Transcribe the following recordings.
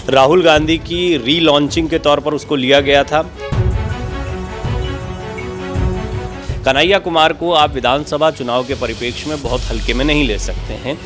राहुल गांधी की रीलॉन्चिंग के तौर पर उसको लिया गया था। कन्हैया कुमार को आप विधानसभा चुनाव के परिप्रेक्ष्य में बहुत हल्के में नहीं ले सकते हैं।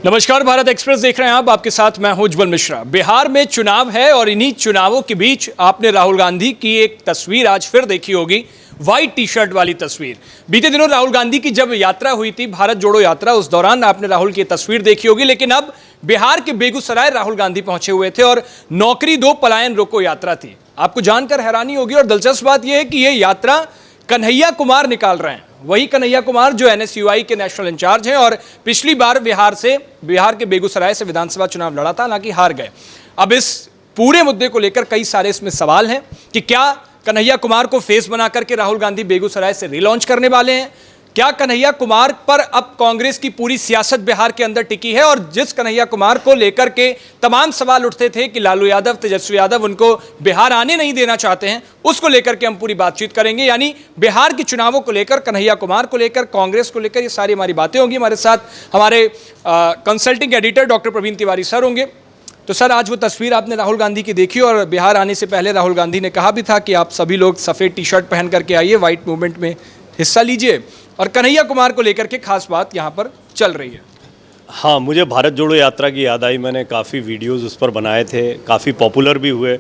नमस्कार, भारत एक्सप्रेस देख रहे हैं आप, आपके साथ मैं हूं उज्जवल मिश्रा। बिहार में चुनाव है और इन्हीं चुनावों के बीच आपने राहुल गांधी की एक तस्वीर आज फिर देखी होगी, व्हाइट टी शर्ट वाली तस्वीर। बीते दिनों राहुल गांधी की जब यात्रा हुई थी, भारत जोड़ो यात्रा, उस दौरान आपने राहुल की तस्वीर देखी होगी। लेकिन अब बिहार के बेगूसराय राहुल गांधी पहुंचे हुए थे और नौकरी दो पलायन रोको यात्रा थी। आपको जानकर हैरानी होगी और दिलचस्प बात यह है कि यह यात्रा कन्हैया कुमार निकाल रहे हैं, वही कन्हैया कुमार जो एनएसयूआई के नेशनल इंचार्ज हैं और पिछली बार बिहार के बेगूसराय से विधानसभा चुनाव लड़ा था, हालांकि हार गए। अब इस पूरे मुद्दे को लेकर कई सारे इसमें सवाल हैं कि क्या कन्हैया कुमार को फेस बना करके राहुल गांधी बेगूसराय से रिलॉन्च करने वाले हैं? क्या कन्हैया कुमार पर अब कांग्रेस की पूरी सियासत बिहार के अंदर टिकी है? और जिस कन्हैया कुमार को लेकर के तमाम सवाल उठते थे कि लालू यादव, तेजस्वी यादव उनको बिहार आने नहीं देना चाहते हैं, उसको लेकर के हम पूरी बातचीत करेंगे। यानी बिहार के चुनावों को लेकर, कन्हैया कुमार को लेकर, कांग्रेस को लेकर, ये सारी हमारी बातें होंगी। हमारे साथ हमारे consulting editor doctor Praveen Tiwari sir होंगे। तो सर, आज वो तस्वीर आपने राहुल गांधी की देखी और बिहार आने से पहले राहुल गांधी ने कहा भी था कि आप सभी लोग सफ़ेद टी शर्ट पहन करके आइए, व्हाइट मूवमेंट में हिस्सा लीजिए, और कन्हैया कुमार को लेकर के खास बात यहाँ पर चल रही है। हाँ, मुझे भारत जोड़ो यात्रा की याद आई। मैंने काफ़ी वीडियोज़ उस पर बनाए थे, काफ़ी पॉपुलर भी हुए,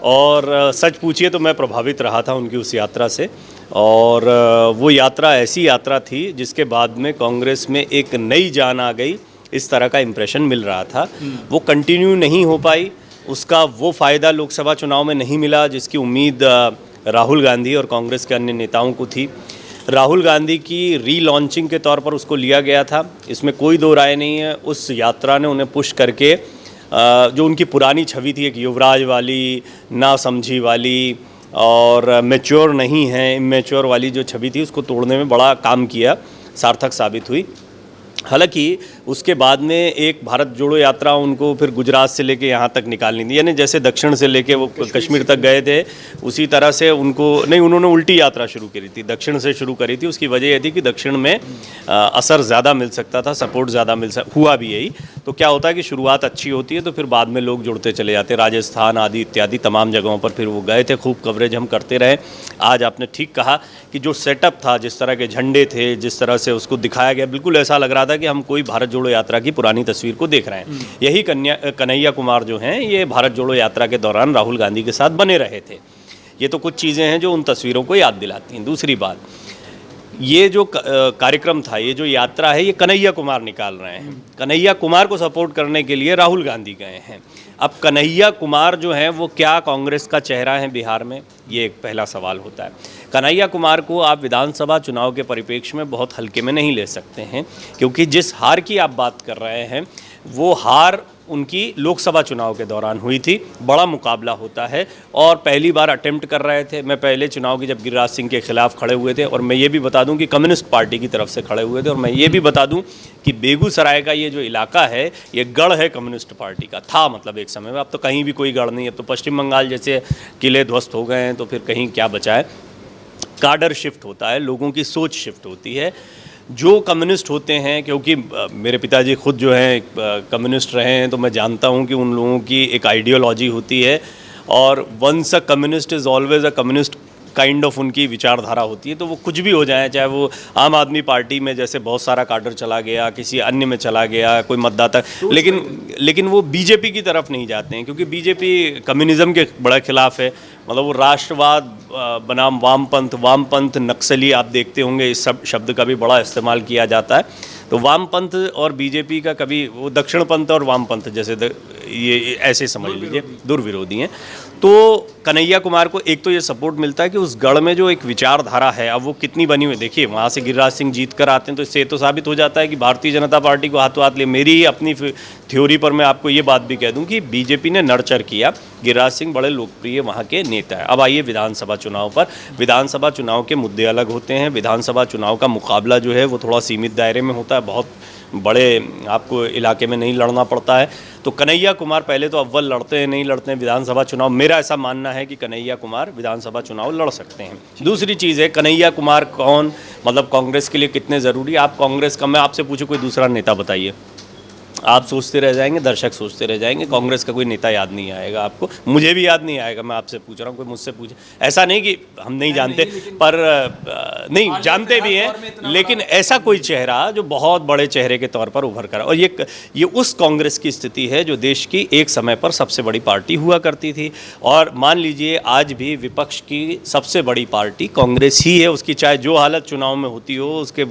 और सच पूछिए तो मैं प्रभावित रहा था उनकी उस यात्रा से। और वो यात्रा ऐसी यात्रा थी जिसके बाद में कांग्रेस में एक नई जान आ गई, इस तरह का इम्प्रेशन मिल रहा था। वो कंटिन्यू नहीं हो पाई, उसका वो फ़ायदा लोकसभा चुनाव में नहीं मिला जिसकी उम्मीद राहुल गांधी और कांग्रेस के अन्य नेताओं को थी। राहुल गांधी की रीलॉन्चिंग के तौर पर उसको लिया गया था, इसमें कोई दो राय नहीं है। उस यात्रा ने उन्हें पुश करके जो उनकी पुरानी छवि थी, एक युवराज वाली, ना समझी वाली और मैच्योर नहीं है, इमेच्योर वाली जो छवि थी, उसको तोड़ने में बड़ा काम किया, सार्थक साबित हुई। हालांकि उसके बाद में एक भारत जोड़ो यात्रा उनको फिर गुजरात से लेके यहाँ तक निकालनी थी, यानी जैसे दक्षिण से लेके वो कश्मीर तक गए थे, उसी तरह से उनको नहीं, उन्होंने उल्टी यात्रा शुरू करी थी, दक्षिण से शुरू करी थी। उसकी वजह यह थी कि दक्षिण में असर ज़्यादा मिल सकता था, सपोर्ट ज़्यादा हुआ भी यही। तो क्या होता है कि शुरुआत अच्छी होती है तो फिर बाद में लोग जुड़ते चले जाते, राजस्थान आदि इत्यादि तमाम जगहों पर फिर वो गए थे, खूब कवरेज हम करते रहे। आज आपने ठीक कहा कि जो सेटअप था, जिस तरह के झंडे थे, जिस तरह से उसको दिखाया गया, बिल्कुल ऐसा लग रहा था कि हम कोई भारत जोड़ो यात्रा की पुरानी तस्वीर को देख रहे हैं। यही कन्हैया कुमार जो हैं, ये भारत जोड़ो यात्रा के दौरान राहुल गांधी के साथ बने रहे थे। ये तो कुछ चीज़ें हैं जो उन तस्वीरों को याद दिलाती हैं। दूसरी बात, ये जो कार्यक्रम था, ये जो यात्रा है, ये कन्हैया कुमार निकाल रहे हैं। कन्हैया कुमार को सपोर्ट करने के लिए राहुल गांधी गए हैं। अब कन्हैया कुमार जो हैं वो क्या कांग्रेस का चेहरा है बिहार में, ये एक पहला सवाल होता है। कन्हैया कुमार को आप विधानसभा चुनाव के परिप्रेक्ष्य में बहुत हल्के में नहीं ले सकते हैं, क्योंकि जिस हार की आप बात कर रहे हैं वो हार उनकी लोकसभा चुनाव के दौरान हुई थी। बड़ा मुकाबला होता है और पहली बार अटेम्प्ट कर रहे थे। मैं पहले चुनाव की जब गिरिराज सिंह के खिलाफ खड़े हुए थे, और मैं ये भी बता दूं कि कम्युनिस्ट पार्टी की तरफ से खड़े हुए थे, और मैं ये भी बता दूं कि बेगूसराय का ये जो इलाका है, ये गढ़ है कम्युनिस्ट पार्टी का, था मतलब एक समय में। अब तो कहीं भी कोई गढ़ नहीं, अब तो पश्चिम बंगाल जैसे किले ध्वस्त हो गए हैं, तो फिर कहीं क्या बचा है। काडर शिफ्ट होता है, लोगों की सोच शिफ्ट होती है। जो कम्युनिस्ट होते हैं, क्योंकि मेरे पिताजी खुद जो हैं कम्युनिस्ट रहे हैं, तो मैं जानता हूं कि उन लोगों की एक आइडियोलॉजी होती है, और once a communist is always a communist kind of उनकी विचारधारा होती है। तो वो कुछ भी हो जाए, चाहे वो आम आदमी पार्टी में जैसे बहुत सारा काडर चला गया, किसी अन्य में चला गया, कोई मतदाता, लेकिन वो बीजेपी की तरफ नहीं जाते हैं, क्योंकि बीजेपी कम्युनिज्म के बड़ा खिलाफ है। मतलब वो राष्ट्रवाद बनाम वामपंथ, नक्सली, आप देखते होंगे इस सब शब्द का भी बड़ा इस्तेमाल किया जाता है। तो वामपंथ और बीजेपी का कभी वो दक्षिणपंथ और वामपंथ जैसे ये ऐसे समझ लीजिए दुर्विरोधी हैं। तो कन्हैया कुमार को एक तो ये सपोर्ट मिलता है कि उस गढ़ में जो एक विचारधारा है, अब वो कितनी बनी हुई, देखिए वहाँ से गिरिराज सिंह जीत कर आते हैं, तो इससे तो साबित हो जाता है कि भारतीय जनता पार्टी को हाथों हाथ ले। मेरी अपनी थ्योरी पर मैं आपको ये बात भी कह दूं कि बीजेपी ने नर्चर किया, गिरिराज सिंह बड़े लोकप्रिय वहाँ के नेता है। अब आइए विधानसभा चुनाव पर। विधानसभा चुनाव के मुद्दे अलग होते हैं। विधानसभा चुनाव का मुकाबला जो है वो थोड़ा सीमित दायरे में होता है, बहुत बड़े आपको इलाके में नहीं लड़ना पड़ता है। तो कन्हैया कुमार पहले तो अव्वल लड़ते हैं नहीं लड़ते हैं विधानसभा चुनाव। मेरा ऐसा मानना है कि कन्हैया कुमार विधानसभा चुनाव लड़ सकते हैं। दूसरी चीज़ है कन्हैया कुमार कौन, मतलब कांग्रेस के लिए कितने ज़रूरी। आप कांग्रेस का, मैं आपसे पूछूं कोई दूसरा नेता बताइए, आप सोचते रह जाएंगे, दर्शक सोचते रह जाएंगे, कांग्रेस का कोई नेता याद नहीं आएगा आपको, मुझे भी याद नहीं आएगा। मैं आपसे पूछ रहा हूँ, कोई मुझसे पूछे, ऐसा नहीं कि हम नहीं जानते, पर नहीं जानते भी हैं, लेकिन ऐसा कोई चेहरा जो बहुत बड़े चेहरे के तौर पर उभर कर, और ये उस कांग्रेस की स्थिति है जो देश की एक समय पर सबसे बड़ी पार्टी हुआ करती थी। और मान लीजिए आज भी विपक्ष की सबसे बड़ी पार्टी कांग्रेस ही है, उसकी चाहे जो हालत चुनाव में होती हो, उसके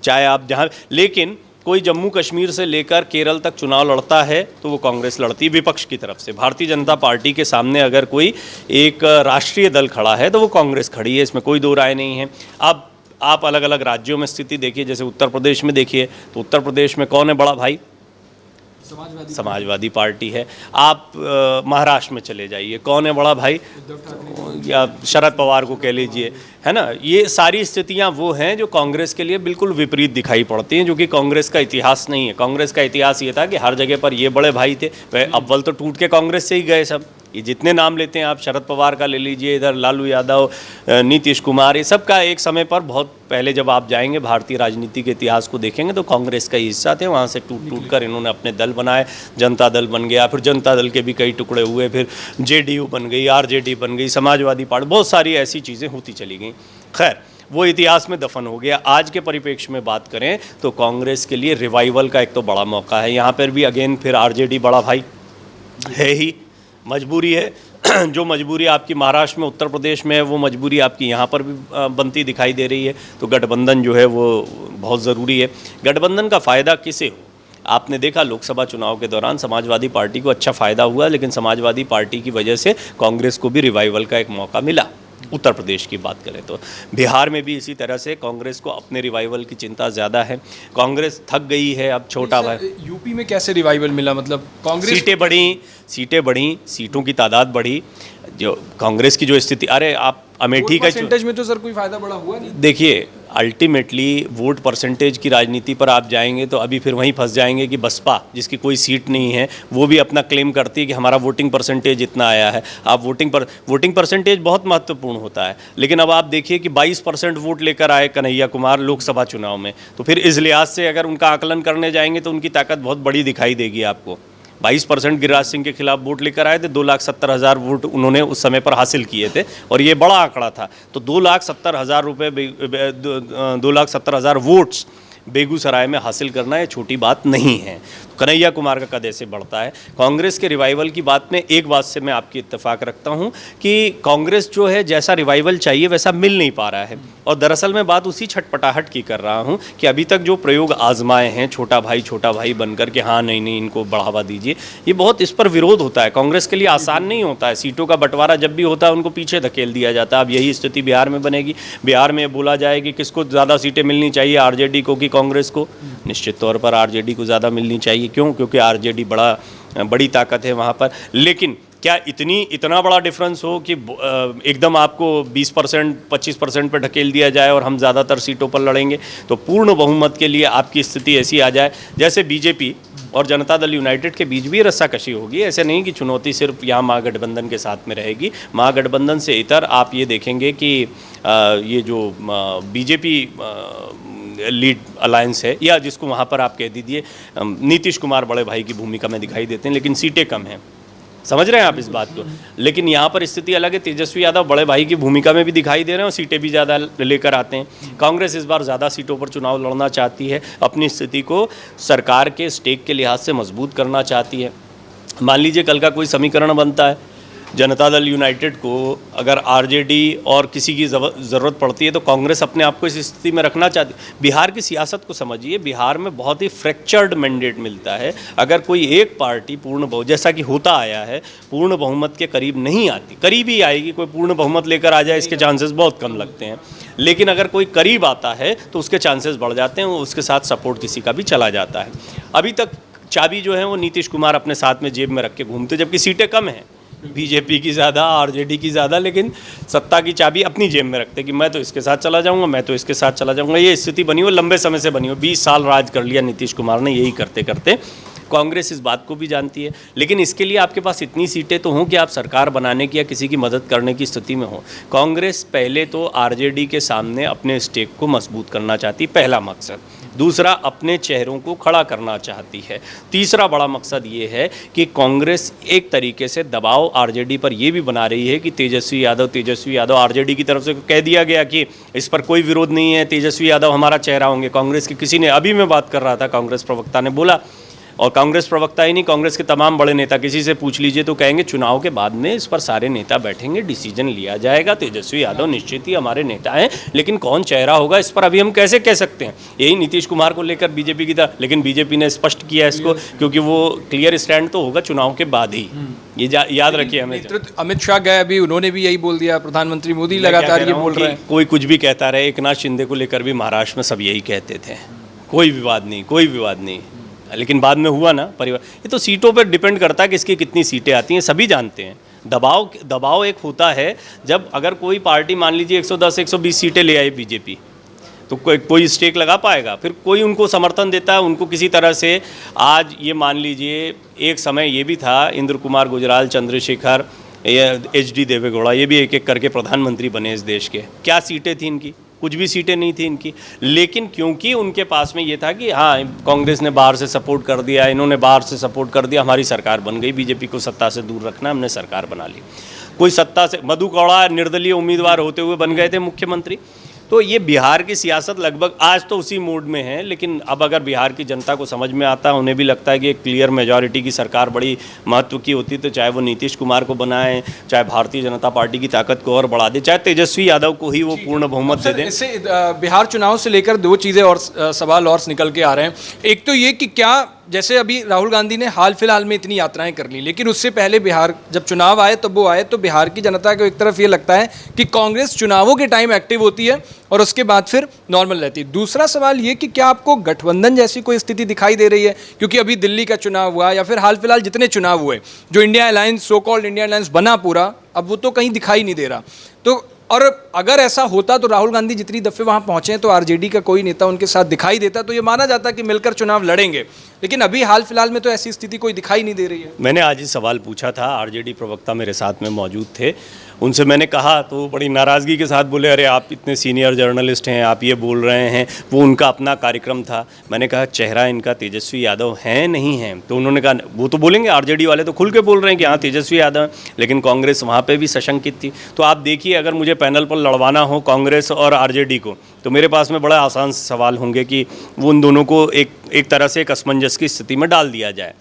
चाहे आप जहाँ, लेकिन कोई जम्मू कश्मीर से लेकर केरल तक चुनाव लड़ता है तो वो कांग्रेस लड़ती है विपक्ष की तरफ से। भारतीय जनता पार्टी के सामने अगर कोई एक राष्ट्रीय दल खड़ा है तो वो कांग्रेस खड़ी है, इसमें कोई दो राय नहीं है। अब आप अलग अलग राज्यों में स्थिति देखिए, जैसे उत्तर प्रदेश में देखिए, तो उत्तर प्रदेश में कौन है बड़ा भाई? समाजवादी पार्टी है। आप महाराष्ट्र में चले जाइए, कौन है बड़ा भाई? या शरद पवार को कह लीजिए, है ना। ये सारी स्थितियां वो हैं जो कांग्रेस के लिए बिल्कुल विपरीत दिखाई पड़ती हैं, जो कि कांग्रेस का इतिहास नहीं है। कांग्रेस का इतिहास ये था कि हर जगह पर ये बड़े भाई थे, वह अव्वल तो टूट के कांग्रेस से ही गए सब। ये जितने नाम लेते हैं आप, शरद पवार का ले लीजिए, इधर लालू यादव, नीतीश कुमार, ये सब का एक समय पर बहुत पहले जब आप जाएंगे भारतीय राजनीति के इतिहास को देखेंगे तो कांग्रेस का ही हिस्सा थे। वहाँ से टूट कर इन्होंने अपने दल बनाए, जनता दल बन गया, फिर जनता दल के भी कई टुकड़े हुए, फिर जेडीयू बन गई, आरजेडी बन गई, समाजवादी पार्टी, बहुत सारी ऐसी चीज़ें होती चली गई। खैर, वो इतिहास में दफन हो गया। आज के परिप्रेक्ष्य में बात करें तो कांग्रेस के लिए रिवाइवल का एक तो बड़ा मौका है। यहाँ पर भी अगेन फिर आरजेडी बड़ा भाई है ही, मजबूरी है। जो मजबूरी आपकी महाराष्ट्र में, उत्तर प्रदेश में है, वो मजबूरी आपकी यहाँ पर भी बनती दिखाई दे रही है। तो गठबंधन जो है वो बहुत ज़रूरी है। गठबंधन का फ़ायदा किसे हो? आपने देखा लोकसभा चुनाव के दौरान समाजवादी पार्टी को अच्छा फ़ायदा हुआ, लेकिन समाजवादी पार्टी की वजह से कांग्रेस को भी रिवाइवल का एक मौका मिला। उत्तर प्रदेश की बात करें तो बिहार में भी इसी तरह से कांग्रेस को अपने रिवाइवल की चिंता ज़्यादा है। कांग्रेस थक गई है, अब छोटा भाई। यूपी में कैसे रिवाइवल मिला? मतलब कांग्रेस सीटें बढ़ी, सीटों की तादाद बढ़ी, जो कांग्रेस की जो स्थिति, अरे आप अमेठी का परसेंटेज में तो सर कोई फायदा बड़ा हुआ नहीं। देखिए, अल्टीमेटली वोट परसेंटेज की राजनीति पर आप जाएंगे तो अभी फिर वहीं फंस जाएंगे कि बसपा, जिसकी कोई सीट नहीं है, वो भी अपना क्लेम करती है कि हमारा वोटिंग परसेंटेज इतना आया है। आप वोटिंग परसेंटेज बहुत महत्वपूर्ण होता है, लेकिन अब आप देखिए कि 22% वोट लेकर आए कन्हैया कुमार लोकसभा चुनाव में, तो फिर इस लिहाज से अगर उनका आकलन करने जाएंगे तो उनकी ताकत बहुत बड़ी दिखाई देगी आपको। 22% गिरिराज सिंह के खिलाफ वोट लेकर आए थे, 2,70,000 वोट उन्होंने उस समय पर हासिल किए थे, और ये बड़ा आंकड़ा था। तो 2,70,000 रुपये, 2,70,000 वोट्स बेगूसराय में हासिल करना ये छोटी बात नहीं है। कन्हैया कुमार का कद ऐसे बढ़ता है। कांग्रेस के रिवाइवल की बात में एक बात से मैं आपकी इत्तेफाक रखता हूं कि कांग्रेस जो है जैसा रिवाइवल चाहिए वैसा मिल नहीं पा रहा है, और दरअसल मैं बात उसी छटपटाहट की कर रहा हूं कि अभी तक जो प्रयोग आजमाए हैं छोटा भाई बनकर के, हाँ नहीं इनको बढ़ावा दीजिए, ये बहुत, इस पर विरोध होता है। कांग्रेस के लिए आसान नहीं होता है। सीटों का बंटवारा जब भी होता है उनको पीछे धकेल दिया जाता है। अब यही स्थिति बिहार में बनेगी। बिहार में बोला जाए कि किसको ज़्यादा सीटें मिलनी चाहिए, आरजेडी को कि कांग्रेस को? निश्चित तौर पर आरजेडी को ज़्यादा मिलनी चाहिए। क्यों? क्योंकि आरजेडी बड़ी ताकत है वहाँ पर। लेकिन क्या इतना बड़ा डिफरेंस हो कि एकदम आपको 20% 25% पर ढकेल दिया जाए और हम ज़्यादातर सीटों पर लड़ेंगे? तो पूर्ण बहुमत के लिए आपकी स्थिति ऐसी आ जाए जैसे बीजेपी और जनता दल यूनाइटेड के बीच भी रस्साकशी होगी। ऐसे नहीं कि चुनौती सिर्फ यहाँ महागठबंधन के साथ में रहेगी। महागठबंधन से इतर आप ये देखेंगे कि ये जो बीजेपी लीड अलायंस है, या जिसको वहाँ पर आप कह दीजिए नीतीश कुमार बड़े भाई की भूमिका में दिखाई देते हैं, लेकिन सीटें कम हैं। समझ रहे हैं आप इस बात को? लेकिन यहाँ पर स्थिति अलग है। तेजस्वी यादव बड़े भाई की भूमिका में भी दिखाई दे रहे हैं और सीटें भी ज़्यादा लेकर आते हैं। कांग्रेस इस बार ज़्यादा सीटों पर चुनाव लड़ना चाहती है, अपनी स्थिति को सरकार के स्टेक के लिहाज से मजबूत करना चाहती है। मान लीजिए कल का कोई समीकरण बनता है, जनता दल यूनाइटेड को अगर आरजेडी और किसी की ज़रूरत पड़ती है तो कांग्रेस अपने आप को इस स्थिति में रखना चाहती है। बिहार की सियासत को समझिए, बिहार में बहुत ही फ्रैक्चर्ड मैंडेट मिलता है। अगर कोई एक पार्टी जैसा कि होता आया है, पूर्ण बहुमत के करीब नहीं आती, करीब ही आएगी, कोई पूर्ण बहुमत लेकर आ जाए इसके चांसेस बहुत कम लगते हैं, लेकिन अगर कोई करीब आता है तो उसके चांसेस बढ़ जाते हैं, उसके साथ सपोर्ट किसी का भी चला जाता है। अभी तक चाबी जो है वो नीतीश कुमार अपने साथ में जेब में रख के घूमते, जबकि सीटें कम हैं, बीजेपी की ज़्यादा, आरजेडी की ज़्यादा, लेकिन सत्ता की चाबी अपनी जेब में रखते कि मैं तो इसके साथ चला जाऊंगा, मैं तो इसके साथ चला जाऊंगा। ये स्थिति बनी हो, लंबे समय से बनी हो, 20 साल राज कर लिया नीतीश कुमार ने यही करते करते। कांग्रेस इस बात को भी जानती है, लेकिन इसके लिए आपके पास इतनी सीटें तो हों कि आप सरकार बनाने की या किसी की मदद करने की स्थिति में हो। कांग्रेस पहले तो आरजेडी के सामने अपने स्टेक को मजबूत करना चाहती, पहला मकसद। दूसरा अपने चेहरों को खड़ा करना चाहती है। तीसरा बड़ा मकसद ये है कि कांग्रेस एक तरीके से दबाव आरजेडी पर ये भी बना रही है कि तेजस्वी यादव आरजेडी की तरफ से कह दिया गया कि इस पर कोई विरोध नहीं है, तेजस्वी यादव हमारा चेहरा होंगे। कांग्रेस के किसी ने, अभी मैं बात कर रहा था, कांग्रेस प्रवक्ता ने बोला, और कांग्रेस प्रवक्ता ही नहीं, कांग्रेस के तमाम बड़े नेता किसी से पूछ लीजिए तो कहेंगे चुनाव के बाद में इस पर सारे नेता बैठेंगे, डिसीजन लिया जाएगा। तेजस्वी यादव निश्चित ही हमारे नेता हैं, लेकिन कौन चेहरा होगा इस पर अभी हम कैसे कह सकते हैं। यही नीतीश कुमार को लेकर बीजेपी की तरफ, लेकिन बीजेपी ने स्पष्ट किया इसको, क्योंकि वो क्लियर स्टैंड तो होगा चुनाव के बाद ही। ये याद रखिए हमें। अमित शाह गए अभी, उन्होंने भी यही बोल दिया, प्रधानमंत्री मोदी लगातार ये बोल रहे हैं। कोई कुछ भी कहता रहे, एकनाथ शिंदे को लेकर भी महाराष्ट्र में सब यही कहते थे, कोई विवाद नहीं, कोई विवाद नहीं, लेकिन बाद में हुआ ना परिवार। ये तो सीटों पर डिपेंड करता है किसकी कितनी सीटें आती हैं, सभी जानते हैं। दबाव एक होता है, जब अगर कोई पार्टी मान लीजिए 110 120 सीटें ले आई बीजेपी, तो कोई स्टेक लगा पाएगा, फिर कोई उनको समर्थन देता है, उनको किसी तरह से। आज ये मान लीजिए एक समय ये भी था, इंद्र कुमार गुजराल, चंद्रशेखर, HD देवेगौड़ा, ये भी एक एक करके प्रधानमंत्री बने इस देश के। क्या सीटें थी इनकी? कुछ भी सीटें नहीं थी इनकी, लेकिन क्योंकि उनके पास में ये था कि हाँ, कांग्रेस ने बाहर से सपोर्ट कर दिया, इन्होंने बाहर से सपोर्ट कर दिया, हमारी सरकार बन गई, बीजेपी को सत्ता से दूर रखना, हमने सरकार बना ली। कोई सत्ता से, मधु कौड़ा निर्दलीय उम्मीदवार होते हुए बन गए थे मुख्यमंत्री। तो ये बिहार की सियासत लगभग आज तो उसी मूड में है, लेकिन अब अगर बिहार की जनता को समझ में आता है, उन्हें भी लगता है कि एक क्लियर मेजॉरिटी की सरकार बड़ी महत्व की होती, तो चाहे वो नीतीश कुमार को बनाएं, चाहे भारतीय जनता पार्टी की ताकत को और बढ़ा दे, चाहे तेजस्वी यादव को ही वो पूर्ण बहुमत दे दें। इससे बिहार चुनाव से लेकर दो चीज़ें और सवाल और निकल के आ रहे हैं। एक तो ये कि क्या, जैसे अभी राहुल गांधी ने हाल फिलहाल में इतनी यात्राएं कर ली, लेकिन उससे पहले बिहार जब चुनाव आए तब वो आए, तो बिहार की जनता को एक तरफ ये लगता है कि कांग्रेस चुनावों के टाइम एक्टिव होती है और उसके बाद फिर नॉर्मल रहती है। दूसरा सवाल ये कि क्या आपको गठबंधन जैसी कोई स्थिति दिखाई दे रही है? क्योंकि अभी दिल्ली का चुनाव हुआ या फिर हाल फिलहाल जितने चुनाव हुए, जो India alliance, so called India alliance बना पूरा, अब वो तो कहीं दिखाई नहीं दे रहा। तो और अगर ऐसा होता तो राहुल गांधी जितनी दफ़े वहाँ पहुँचे हैं तो आरजेडी का कोई नेता उनके साथ दिखाई देता, तो ये माना जाता कि मिलकर चुनाव लड़ेंगे, लेकिन अभी हाल फिलहाल में तो ऐसी स्थिति कोई दिखाई नहीं दे रही है। मैंने आज ही सवाल पूछा था, आरजेडी प्रवक्ता मेरे साथ में मौजूद थे, उनसे मैंने कहा तो बड़ी नाराज़गी के साथ बोले, अरे आप इतने सीनियर जर्नलिस्ट हैं, आप ये बोल रहे हैं। वो उनका अपना कार्यक्रम था। मैंने कहा चेहरा इनका तेजस्वी यादव है नहीं है? तो उन्होंने कहा, वो तो बोलेंगे, आरजेडी वाले तो खुल के बोल रहे हैं कि हाँ तेजस्वी यादव है, लेकिन कांग्रेस वहाँ पे भी सशंकित थी। तो आप देखिए, अगर मुझे पैनल पर लड़वाना हो कांग्रेस और आरजेडी को, तो मेरे पास में बड़ा आसान सवाल होंगे कि वो उन दोनों को एक तरह से एक असमंजस की स्थिति में डाल दिया जाए।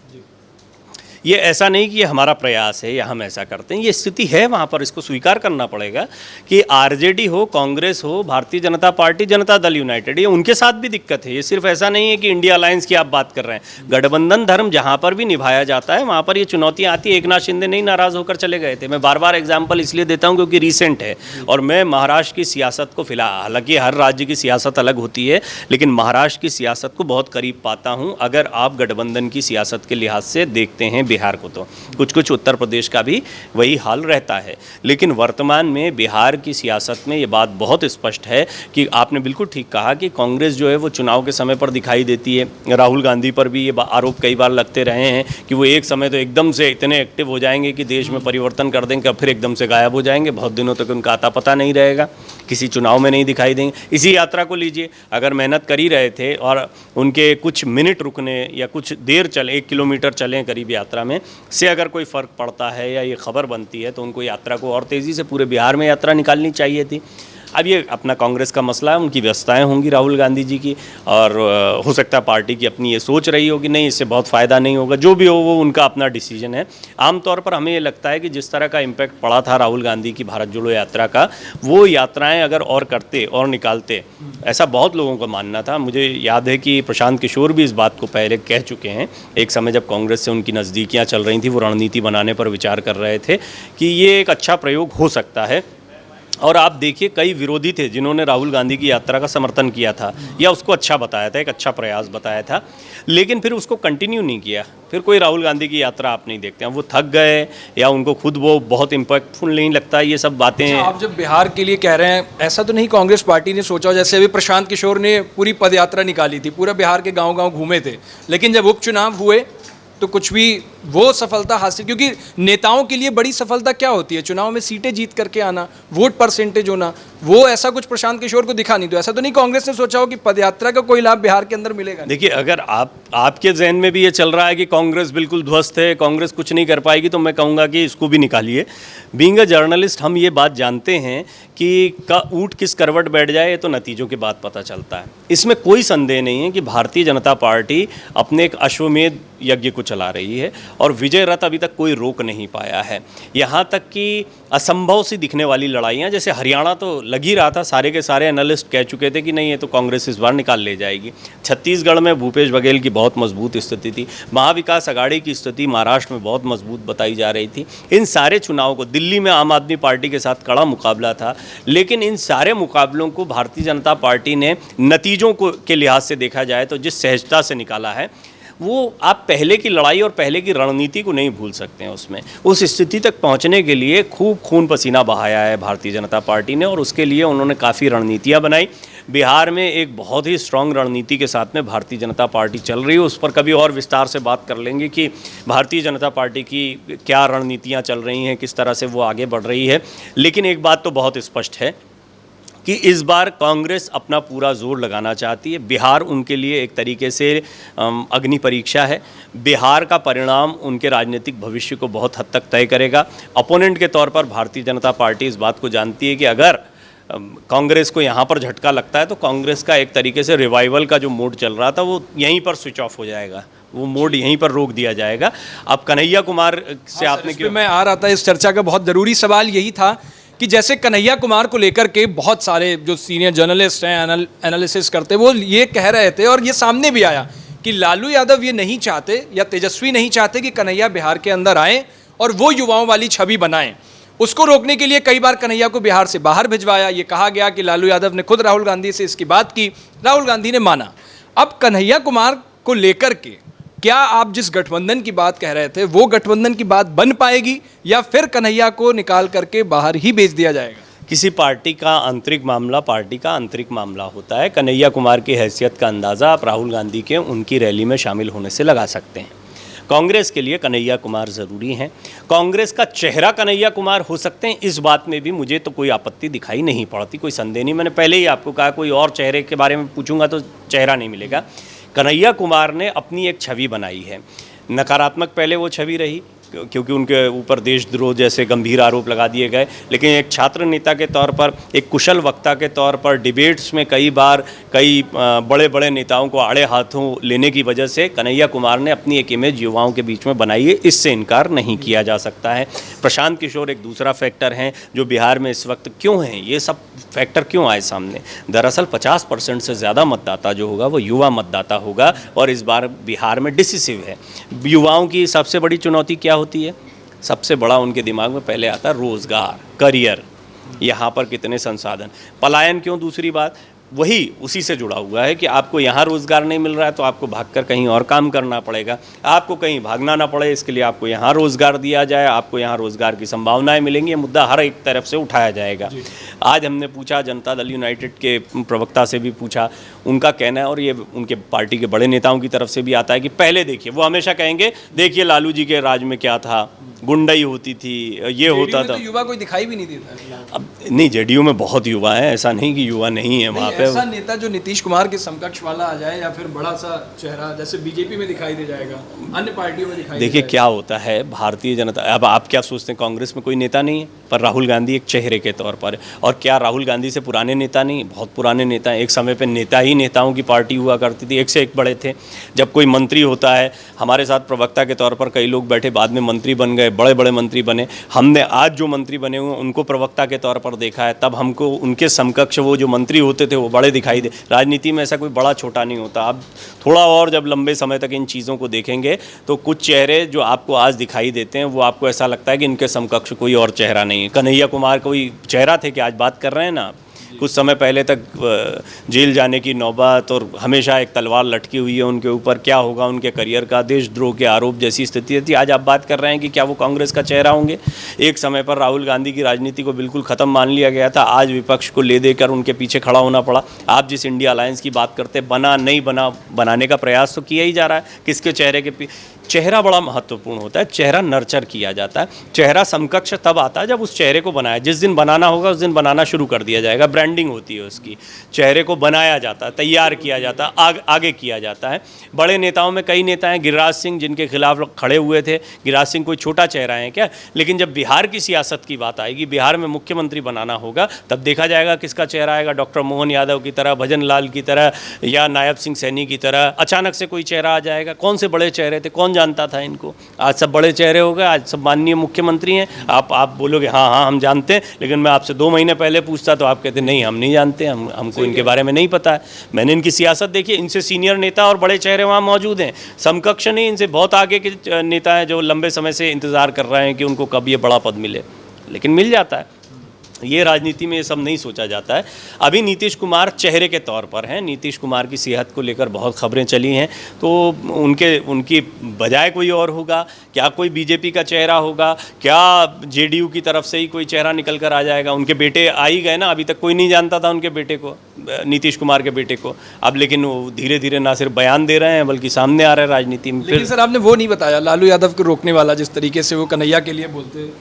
ये ऐसा नहीं कि ये हमारा प्रयास है या हम ऐसा करते हैं, ये स्थिति है वहाँ पर, इसको स्वीकार करना पड़ेगा कि आरजेडी हो, कांग्रेस हो, भारतीय जनता पार्टी, जनता दल यूनाइटेड, ये उनके साथ भी दिक्कत है। ये सिर्फ ऐसा नहीं है कि इंडिया अलायंस की आप बात कर रहे हैं। गठबंधन धर्म जहाँ पर भी निभाया जाता है वहाँ पर ये चुनौतियाँ आती है। एकनाथ शिंदे नहीं नाराज़ होकर चले गए थे। मैं बार बार एग्जाम्पल इसलिए देता हूँ क्योंकि रिसेंट है, और मैं महाराष्ट्र की सियासत को फिलहाल, हालांकि हर राज्य की सियासत अलग होती है, लेकिन महाराष्ट्र की सियासत को बहुत करीब पाता हूँ। अगर आप गठबंधन की सियासत के लिहाज से देखते हैं बिहार को, तो कुछ उत्तर प्रदेश का भी वही हाल रहता है। लेकिन वर्तमान में बिहार की सियासत में ये बात बहुत स्पष्ट है कि आपने बिल्कुल ठीक कहा कि कांग्रेस जो है वो चुनाव के समय पर दिखाई देती है। राहुल गांधी पर भी ये आरोप कई बार लगते रहे हैं कि वो एक समय तो एकदम से इतने एक्टिव हो जाएंगे कि देश में परिवर्तन कर देंगे, फिर एकदम से गायब हो जाएंगे, बहुत दिनों तक उनका आता पता नहीं रहेगा, किसी चुनाव में नहीं दिखाई देंगे। इसी यात्रा को लीजिए, अगर मेहनत कर ही रहे थे और उनके कुछ मिनट रुकने या कुछ देर चले, 1 किलोमीटर चलें करीब यात्रा में से अगर कोई फ़र्क पड़ता है या ये खबर बनती है, तो उनको यात्रा को और तेज़ी से पूरे बिहार में यात्रा निकालनी चाहिए थी। अब ये अपना कांग्रेस का मसला है, उनकी व्यवस्थाएं होंगी राहुल गांधी जी की, और हो सकता है पार्टी की अपनी ये सोच रही हो कि नहीं इससे बहुत फ़ायदा नहीं होगा। जो भी हो वो उनका अपना डिसीजन है। आमतौर पर हमें ये लगता है कि जिस तरह का इम्पैक्ट पड़ा था राहुल गांधी की भारत जोड़ो यात्रा का, वो यात्राएं अगर और करते और निकालते, ऐसा बहुत लोगों का मानना था। मुझे याद है कि प्रशांत किशोर भी इस बात को पहले कह चुके हैं। एक समय जब कांग्रेस से उनकी नज़दीकियाँ चल रही थी, वो रणनीति बनाने पर विचार कर रहे थे कि ये एक अच्छा प्रयोग हो सकता है। और आप देखिए, कई विरोधी थे जिन्होंने राहुल गांधी की यात्रा का समर्थन किया था या उसको अच्छा बताया था, एक अच्छा प्रयास बताया था, लेकिन फिर उसको कंटिन्यू नहीं किया। फिर कोई राहुल गांधी की यात्रा आप नहीं देखते हैं, वो थक गए या उनको खुद वो बहुत इम्पैक्टफुल नहीं लगता। ये सब बातें आप जब बिहार के लिए कह रहे हैं, ऐसा तो नहीं कांग्रेस पार्टी ने सोचा, जैसे अभी प्रशांत किशोर ने पूरी पदयात्रा निकाली थी, पूरा बिहार के गाँव गाँव घूमे थे, लेकिन जब उपचुनाव हुए तो कुछ भी वो सफलता हासिल, क्योंकि नेताओं के लिए बड़ी सफलता क्या होती है? चुनाव में सीटें जीत करके आना, वोट परसेंटेज होना। वो ऐसा कुछ प्रशांत किशोर को दिखा नहीं। तो ऐसा तो नहीं कांग्रेस ने सोचा हो कि पदयात्रा का कोई लाभ बिहार के अंदर मिलेगा? देखिए, अगर आपके जहन में भी ये चल रहा है कि कांग्रेस बिल्कुल ध्वस्त है, कांग्रेस कुछ नहीं कर पाएगी, तो मैं कहूँगा कि इसको भी निकालिए। बीइंग अ जर्नलिस्ट हम ये बात जानते हैं कि ऊँट किस करवट बैठ जाए ये तो नतीजों के बाद पता चलता है। इसमें कोई संदेह नहीं है कि भारतीय जनता पार्टी अपने एक अश्वमेध यज्ञ को चला रही है और विजय रथ अभी तक कोई रोक नहीं पाया है। यहाँ तक कि असंभव सी दिखने वाली लड़ाइयाँ, जैसे हरियाणा तो लग ही रहा था, सारे के सारे एनालिस्ट कह चुके थे कि नहीं ये तो कांग्रेस इस बार निकाल ले जाएगी। छत्तीसगढ़ में भूपेश बघेल की बहुत मजबूत स्थिति थी, महाविकास अघाड़ी की स्थिति महाराष्ट्र में बहुत मजबूत बताई जा रही थी। इन सारे चुनावों को, दिल्ली में आम आदमी पार्टी के साथ कड़ा मुकाबला था, लेकिन इन सारे मुकाबलों को भारतीय जनता पार्टी ने नतीजों को के लिहाज से देखा जाए तो जिस सहजता से निकाला है, वो आप पहले की लड़ाई और पहले की रणनीति को नहीं भूल सकते हैं। उसमें उस स्थिति तक पहुंचने के लिए खूब खून पसीना बहाया है भारतीय जनता पार्टी ने, और उसके लिए उन्होंने काफ़ी रणनीतियां बनाई। बिहार में एक बहुत ही स्ट्रांग रणनीति के साथ में भारतीय जनता पार्टी चल रही है। उस पर कभी और विस्तार से बात कर लेंगे कि भारतीय जनता पार्टी की क्या रणनीतियाँ चल रही हैं, किस तरह से वो आगे बढ़ रही है। लेकिन एक बात तो बहुत स्पष्ट है कि इस बार कांग्रेस अपना पूरा जोर लगाना चाहती है। बिहार उनके लिए एक तरीके से अग्नि परीक्षा है। बिहार का परिणाम उनके राजनीतिक भविष्य को बहुत हद तक तय करेगा। अपोनेंट के तौर पर भारतीय जनता पार्टी इस बात को जानती है कि अगर कांग्रेस को यहाँ पर झटका लगता है तो कांग्रेस का एक तरीके से रिवाइवल का जो मोड चल रहा था वो यहीं पर स्विच ऑफ हो जाएगा, वो मोड यहीं पर रोक दिया जाएगा। अब कन्हैया कुमार से आपने क्यों, मैं आ रहा था इस चर्चा का बहुत ज़रूरी सवाल यही था कि जैसे कन्हैया कुमार को लेकर के बहुत सारे जो सीनियर जर्नलिस्ट हैं, एनालिसिस करते, वो ये कह रहे थे और ये सामने भी आया कि लालू यादव ये नहीं चाहते या तेजस्वी नहीं चाहते कि कन्हैया बिहार के अंदर आए और वो युवाओं वाली छवि बनाएं। उसको रोकने के लिए कई बार कन्हैया को बिहार से बाहर भिजवाया। ये कहा गया कि लालू यादव ने खुद राहुल गांधी से इसकी बात की, राहुल गांधी ने माना। अब कन्हैया कुमार को लेकर के क्या आप जिस गठबंधन की बात कह रहे थे वो गठबंधन की बात बन पाएगी या फिर कन्हैया को निकाल करके बाहर ही भेज दिया जाएगा? किसी पार्टी का आंतरिक मामला पार्टी का आंतरिक मामला होता है। कन्हैया कुमार की हैसियत का अंदाज़ा आप राहुल गांधी के उनकी रैली में शामिल होने से लगा सकते हैं। कांग्रेस के लिए कन्हैया कुमार ज़रूरी हैं। कांग्रेस का चेहरा कन्हैया कुमार हो सकते हैं, इस बात में भी मुझे तो कोई आपत्ति दिखाई नहीं पड़ती, कोई संदेह नहीं। मैंने पहले ही आपको कहा कोई और चेहरे के बारे में पूछूंगा तो चेहरा नहीं मिलेगा। कन्हैया कुमार ने अपनी एक छवि बनाई है। नकारात्मक पहले वो छवि रही क्योंकि उनके ऊपर देशद्रोह जैसे गंभीर आरोप लगा दिए गए, लेकिन एक छात्र नेता के तौर पर, एक कुशल वक्ता के तौर पर डिबेट्स में कई बार कई बड़े बड़े नेताओं को आड़े हाथों लेने की वजह से कन्हैया कुमार ने अपनी एक इमेज युवाओं के बीच में बनाई है। इससे इनकार नहीं किया जा सकता है। प्रशांत किशोर एक दूसरा फैक्टर हैं जो बिहार में इस वक्त क्यों हैं, ये सब फैक्टर क्यों आए सामने। दरअसल 50% से ज़्यादा मतदाता जो होगा वो युवा मतदाता होगा और इस बार बिहार में डिसिसिव है। युवाओं की सबसे बड़ी चुनौती क्या होती है? सबसे बड़ा उनके दिमाग में पहले आता है रोजगार, करियर, यहाँ पर कितने संसाधन। पलायन क्यों? दूसरी बात वही उसी से जुड़ा हुआ है कि आपको यहाँ रोज़गार नहीं मिल रहा है तो आपको भागकर कहीं और काम करना पड़ेगा। आपको कहीं भागना ना पड़े इसके लिए आपको यहाँ रोज़गार दिया जाए, आपको यहाँ रोज़गार की संभावनाएं मिलेंगी। ये मुद्दा हर एक तरफ से उठाया जाएगा। आज हमने पूछा, जनता दल यूनाइटेड के प्रवक्ता से भी पूछा, उनका कहना है और ये उनके पार्टी के बड़े नेताओं की तरफ से भी आता है कि पहले देखिए, वो हमेशा कहेंगे देखिए लालू जी के राज में क्या था, गुंडाई होती थी, ये होता था। तो युवा कोई दिखाई भी नहीं देता। अब नहीं, जेडीयू में बहुत युवा है, ऐसा नहीं कि युवा नहीं है वहाँ पे। ऐसा नेता जो नीतीश कुमार के समकक्ष वाला आ जाए या फिर बड़ा सा चेहरा जैसे बीजेपी में दिखाई दे जाएगा, अन्य पार्टियों में दिखाई देखिए क्या होता है भारतीय जनता, अब आप क्या सोचते हैं कांग्रेस में कोई नेता नहीं है, पर राहुल गांधी एक चेहरे के तौर पर है। और क्या राहुल गांधी से पुराने नेता नहीं? बहुत पुराने नेता हैं। एक समय पे नेता ही नेताओं की पार्टी हुआ करती थी, एक से एक बड़े थे। जब कोई मंत्री होता है, हमारे साथ प्रवक्ता के तौर पर कई लोग बैठे, बाद में मंत्री बन गए, बड़े बड़े मंत्री बने। हमने आज जो मंत्री बने हुए उनको प्रवक्ता के तौर पर देखा है, तब हमको उनके समकक्ष वो जो मंत्री होते थे वो बड़े दिखाई दे। राजनीति में ऐसा कोई बड़ा छोटा नहीं होता। आप थोड़ा और जब लंबे समय तक इन चीज़ों को देखेंगे तो कुछ चेहरे जो आपको आज दिखाई देते हैं वो आपको ऐसा लगता है कि इनके समकक्ष कोई और चेहरा नहीं है। कन्हैया कुमार कोई चेहरा थे कि आज बात कर रहे हैं ना आप, कुछ समय पहले तक जेल जाने की नौबत और हमेशा एक तलवार लटकी हुई है उनके ऊपर, क्या होगा उनके करियर का, देशद्रोह के आरोप जैसी स्थिति थी। आज आप बात कर रहे हैं कि क्या वो कांग्रेस का चेहरा होंगे। एक समय पर राहुल गांधी की राजनीति को बिल्कुल ख़त्म मान लिया गया था, आज विपक्ष को ले देकर उनके पीछे खड़ा होना पड़ा। आप जिस इंडिया अलायंस की बात करते, बना नहीं बना, बनाने का प्रयास तो किया ही जा रहा है। किसके चेहरे के चेहरा बड़ा महत्वपूर्ण होता है, चेहरा नर्चर किया जाता है। चेहरा समकक्ष तब आता है जब उस चेहरे को बनाया, जिस दिन बनाना होगा उस दिन बनाना शुरू कर दिया जाएगा। ब्रांडिंग होती है उसकी, चेहरे को बनाया जाता है, तैयार किया जाता है, आगे किया जाता है। बड़े नेताओं में कई नेता हैं, गिरिराज सिंह जिनके खिलाफ खड़े हुए थे। गिरिराज सिंह कोई छोटा चेहरा है क्या? लेकिन जब बिहार की सियासत की बात आएगी, बिहार में मुख्यमंत्री बनाना होगा, तब देखा जाएगा किसका चेहरा आएगा। डॉक्टर मोहन यादव की तरह, भजन लाल की तरह या नायब सिंह सैनी की तरह अचानक से कोई चेहरा आ जाएगा। कौन से बड़े चेहरे थे, कौन जानता था इनको? आज सब बड़े चेहरे हो गए, आज सब माननीय मुख्यमंत्री हैं। आप बोलोगे हाँ हाँ हम जानते हैं, लेकिन मैं आपसे 2 महीने पहले पूछता तो आप कहते नहीं हम नहीं जानते, हमको इनके बारे में नहीं पता है। मैंने इनकी सियासत देखी, इनसे सीनियर नेता और बड़े चेहरे वहाँ मौजूद हैं। समकक्ष नहीं, इनसे बहुत आगे के नेता हैं जो लंबे समय से इंतज़ार कर रहे हैं कि उनको कब ये बड़ा पद मिले, लेकिन मिल जाता है। ये राजनीति में ये सब नहीं सोचा जाता है। अभी नीतीश कुमार चेहरे के तौर पर हैं। नीतीश कुमार की सेहत को लेकर बहुत खबरें चली हैं, तो उनकी बजाय कोई और होगा क्या? कोई बीजेपी का चेहरा होगा क्या? जेडीयू की तरफ से ही कोई चेहरा निकल कर आ जाएगा? उनके बेटे आ ही गए ना, अभी तक कोई नहीं जानता था उनके बेटे को, नीतीश कुमार के बेटे को। अब लेकिन वो धीरे धीरे ना सिर्फ बयान दे रहे हैं बल्कि सामने आ रहे हैं राजनीति में। लेकिन सर आपने वो नहीं बताया, लालू यादव को रोकने वाला जिस तरीके से वो कन्हैया के लिए बोलते हैं।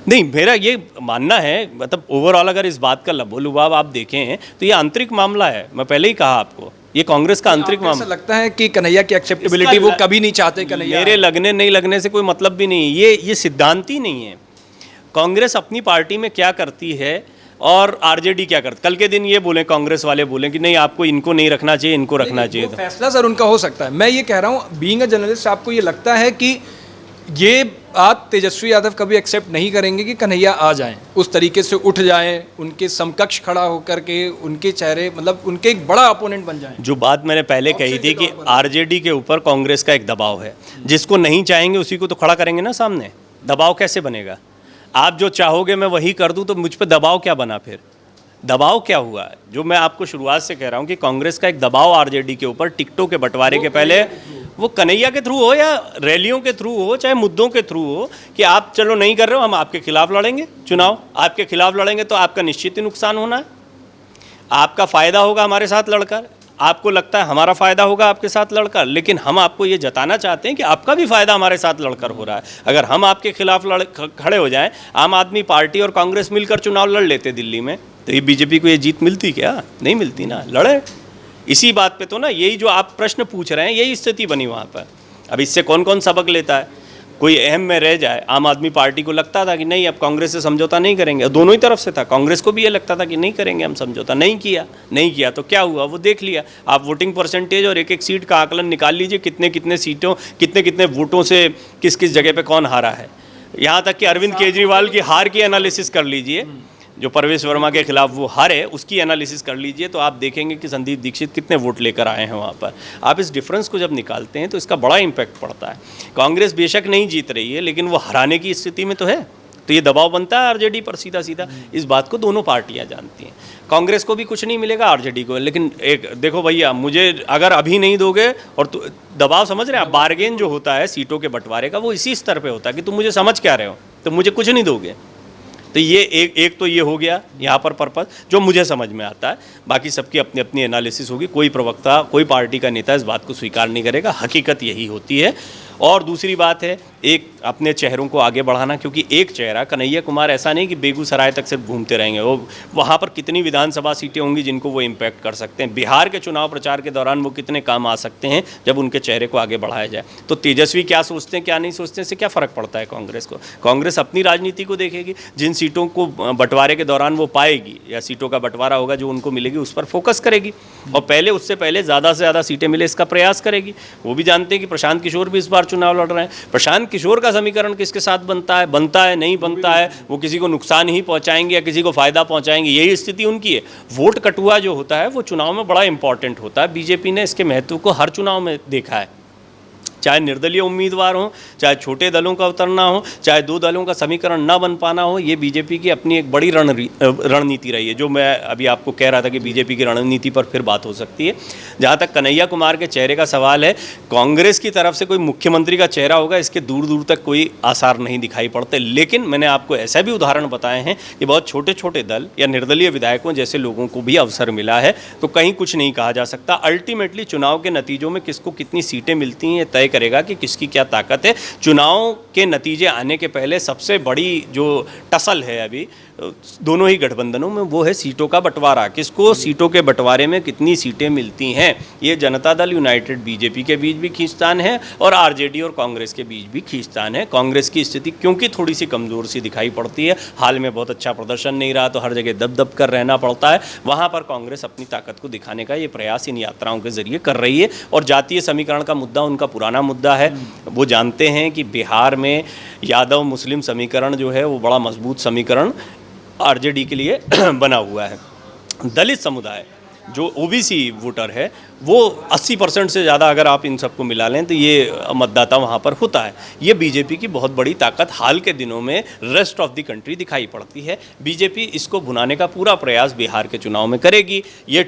नहीं, मेरा ये मानना है, मतलब ओवरऑल अगर इस बात का लबोलुबाव आप देखें तो ये आंतरिक मामला है। मैं पहले ही कहा आपको, ये कांग्रेस का आंतरिक मामला। ऐसा लगता है कि कन्हैया की एक्सेप्टेबिलिटी वो कभी नहीं चाहते। कन्हैया मेरे लगने नहीं लगने से कोई मतलब भी नहीं, ये सिद्धांत ही नहीं है। कांग्रेस अपनी पार्टी में क्या करती है और आरजेडी क्या करती। कल के दिन ये बोले, कांग्रेस वाले बोले कि नहीं आपको इनको नहीं रखना चाहिए, इनको रखना चाहिए। तो फैसला सर उनका हो सकता है। मैं ये कह रहा हूँ, बीइंग अ जर्नलिस्ट, आपको ये लगता है कि ये आप तेजस्वी यादव कभी एक्सेप्ट नहीं करेंगे कि कन्हैया आ जाएं, उस तरीके से उठ जाएं, उनके समकक्ष खड़ा होकर के उनके चेहरे, मतलब उनके एक बड़ा अपोनेंट बन जाएं? जो बात मैंने पहले कही थी कि आरजेडी के ऊपर कांग्रेस का एक दबाव है, जिसको नहीं चाहेंगे उसी को तो खड़ा करेंगे ना सामने। दबाव कैसे बनेगा? आप जो चाहोगे मैं वही कर दूं तो मुझ पर दबाव क्या बना? फिर दबाव क्या हुआ? जो मैं आपको शुरुआत से कह रहा हूं कि कांग्रेस का एक दबाव आरजेडी के ऊपर टिकटों के बंटवारे के पहले, वो कन्हैया के थ्रू हो या रैलियों के थ्रू हो, चाहे मुद्दों के थ्रू हो, कि आप चलो नहीं कर रहे हो, हम आपके खिलाफ लड़ेंगे चुनाव। आपके खिलाफ लड़ेंगे तो आपका निश्चित ही नुकसान होना है, आपका फ़ायदा होगा हमारे साथ लड़कर। आपको लगता है हमारा फ़ायदा होगा आपके साथ लड़कर, लेकिन हम आपको ये जताना चाहते हैं कि आपका भी फ़ायदा हमारे साथ लड़कर हो रहा है। अगर हम आपके खिलाफ खड़े हो जाएं, आम आदमी पार्टी और कांग्रेस मिलकर चुनाव लड़ लेते दिल्ली में, तो ये बीजेपी को ये जीत मिलती क्या? नहीं मिलती ना। लड़े इसी बात पे तो ना, यही जो आप प्रश्न पूछ रहे हैं यही स्थिति बनी वहाँ पर। अब इससे कौन कौन सबक लेता है? कोई अहम में रह जाए। आम आदमी पार्टी को लगता था कि नहीं अब कांग्रेस से समझौता नहीं करेंगे, दोनों ही तरफ से था। कांग्रेस को भी ये लगता था कि नहीं करेंगे हम समझौता, नहीं किया तो क्या हुआ वो देख लिया। आप वोटिंग परसेंटेज और एक एक सीट का आकलन निकाल लीजिए, कितने सीटों कितने वोटों से किस किस जगह पे कौन हारा है। यहाँ तक कि अरविंद केजरीवाल की हार की एनालिसिस कर लीजिए, जो परवेश वर्मा के खिलाफ वो हारे, उसकी एनालिसिस कर लीजिए तो आप देखेंगे कि संदीप दीक्षित कितने वोट लेकर आए हैं वहाँ पर। आप इस डिफरेंस को जब निकालते हैं तो इसका बड़ा इम्पैक्ट पड़ता है। कांग्रेस बेशक नहीं जीत रही है, लेकिन वो हराने की स्थिति में तो है, तो ये दबाव बनता है आरजेडी पर सीधा सीधा। इस बात को दोनों पार्टियां जानती हैं। कांग्रेस को भी कुछ नहीं मिलेगा, आरजेडी को। लेकिन एक देखो भैया, मुझे अगर अभी नहीं दोगे, और तो दबाव समझ रहे हैं आप, बार्गेन जो होता है सीटों के बंटवारे का वो इसी स्तर पर होता है कि तुम मुझे समझ क्या रहे हो, तो मुझे कुछ नहीं दोगे। तो ये एक तो ये हो गया यहाँ पर पर्पस जो मुझे समझ में आता है। बाकी सबकी अपनी अपनी एनालिसिस होगी। कोई प्रवक्ता, कोई पार्टी का नेता इस बात को स्वीकार नहीं करेगा, हकीकत यही होती है। और दूसरी बात है एक अपने चेहरों को आगे बढ़ाना, क्योंकि एक चेहरा कन्हैया कुमार ऐसा नहीं कि बेगूसराय तक सिर्फ घूमते रहेंगे। वो वहाँ पर कितनी विधानसभा सीटें होंगी जिनको वो इम्पैक्ट कर सकते हैं। बिहार के चुनाव प्रचार के दौरान वो कितने काम आ सकते हैं जब उनके चेहरे को आगे बढ़ाया जाए। तो तेजस्वी क्या सोचते हैं क्या नहीं सोचते इससे क्या फ़र्क पड़ता है कांग्रेस को? कांग्रेस अपनी राजनीति को देखेगी, जिन सीटों को बंटवारे के दौरान वो पाएगी या सीटों का बंटवारा होगा जो उनको मिलेगी उस पर फोकस करेगी, और उससे पहले ज़्यादा से ज़्यादा सीटें मिले इसका प्रयास करेगी। वो भी जानते हैं कि प्रशांत किशोर भी इस बार चुनाव लड़ रहे हैं। प्रशांत किशोर का समीकरण किसके साथ बनता है नहीं बनता है, वो किसी को नुकसान ही पहुंचाएंगे या किसी को फायदा पहुंचाएंगे, यही स्थिति उनकी है। वोट कटुआ जो होता है वो चुनाव में बड़ा इंपॉर्टेंट होता है। बीजेपी ने इसके महत्व को हर चुनाव में देखा है। चाहे निर्दलीय उम्मीदवार हो, चाहे छोटे दलों का उतरना हो, चाहे दो दलों का समीकरण न बन पाना हो, ये बीजेपी की अपनी एक बड़ी रणनीति रही है, जो मैं अभी आपको कह रहा था कि बीजेपी की रणनीति पर फिर बात हो सकती है। जहाँ तक कन्हैया कुमार के चेहरे का सवाल है, कांग्रेस की तरफ से कोई मुख्यमंत्री का चेहरा होगा, इसके दूर दूर तक कोई आसार नहीं दिखाई पड़ते। लेकिन मैंने आपको ऐसा भी उदाहरण बताए हैं कि बहुत छोटे छोटे दल या निर्दलीय विधायकों जैसे लोगों को भी अवसर मिला है, तो कहीं कुछ नहीं कहा जा सकता। अल्टीमेटली चुनाव के नतीजों में किसको कितनी सीटें मिलती हैं, ये तय करेगा कि किसकी क्या ताकत है। चुनाव के नतीजे आने के पहले सबसे बड़ी जो टसल है अभी दोनों ही गठबंधनों में, वो है सीटों का बंटवारा। किसको सीटों के बंटवारे में कितनी सीटें मिलती हैं, ये जनता दल यूनाइटेड बीजेपी के बीच भी खींचतान है और आरजेडी और कांग्रेस के बीच भी खींचतान है। कांग्रेस की स्थिति क्योंकि थोड़ी सी कमज़ोर सी दिखाई पड़ती है, हाल में बहुत अच्छा प्रदर्शन नहीं रहा, तो हर जगह दब दब कर रहना पड़ता है, वहाँ पर कांग्रेस अपनी ताकत को दिखाने का ये प्रयास इन यात्राओं के जरिए कर रही है। और जातीय समीकरण का मुद्दा उनका पुराना मुद्दा है। वो जानते हैं कि बिहार में यादव मुस्लिम समीकरण जो है वो बड़ा मजबूत समीकरण आरजेडी के लिए बना हुआ है। दलित समुदाय जो ओबीसी वोटर है वो 80% से ज़्यादा अगर आप इन सबको मिला लें तो ये मतदाता वहाँ पर होता है। ये बीजेपी की बहुत बड़ी ताकत हाल के दिनों में रेस्ट ऑफ द कंट्री दिखाई पड़ती है। बीजेपी इसको भुनाने का पूरा प्रयास बिहार के चुनाव में करेगी। ये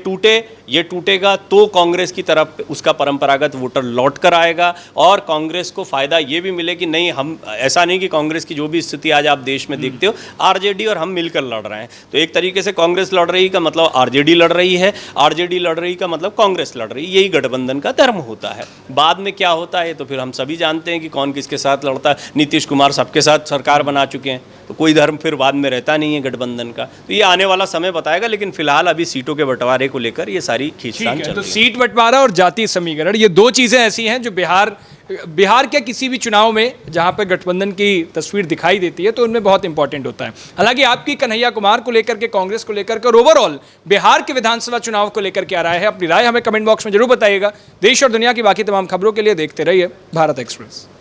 टूटेगा तो कांग्रेस की तरफ उसका परंपरागत वोटर लौट कर आएगा और कांग्रेस को फ़ायदा ये भी मिले कि नहीं, हम ऐसा नहीं कि कांग्रेस की जो भी स्थिति आज आप देश में देखते हो, आरजेडी और हम मिलकर लड़ रहे हैं, तो एक तरीके से कांग्रेस लड़ रही का मतलब आरजेडी लड़ रही है, आरजेडी लड़ रही का मतलब कांग्रेस लड़ रही। यही गठबंधन का धर्म होता है। बाद में क्या होता है तो फिर हम सभी जानते हैं कि कौन किसके साथ लड़ता है। नीतीश कुमार सबके साथ सरकार बना चुके हैं, तो कोई धर्म फिर बाद में रहता नहीं है गठबंधन का। तो ये आने वाला समय बताएगा, लेकिन फिलहाल अभी सीटों के बंटवारे को लेकर ये सारी खींचतान चल रही है। तो सीट बंटवारा और जातीय समीकरण, ये दो चीजें ऐसी हैं जो बिहार के किसी भी चुनाव में जहां पर गठबंधन की तस्वीर दिखाई देती है तो उनमें बहुत इंपॉर्टेंट होता है। हालांकि आपकी कन्हैया कुमार को लेकर के, कांग्रेस को लेकर के और ओवरऑल बिहार के विधानसभा चुनाव को लेकर क्या राय है, अपनी राय हमें कमेंट बॉक्स में जरूर बताइएगा। देश और दुनिया की बाकी तमाम खबरों के लिए देखते रहिए भारत एक्सप्रेस।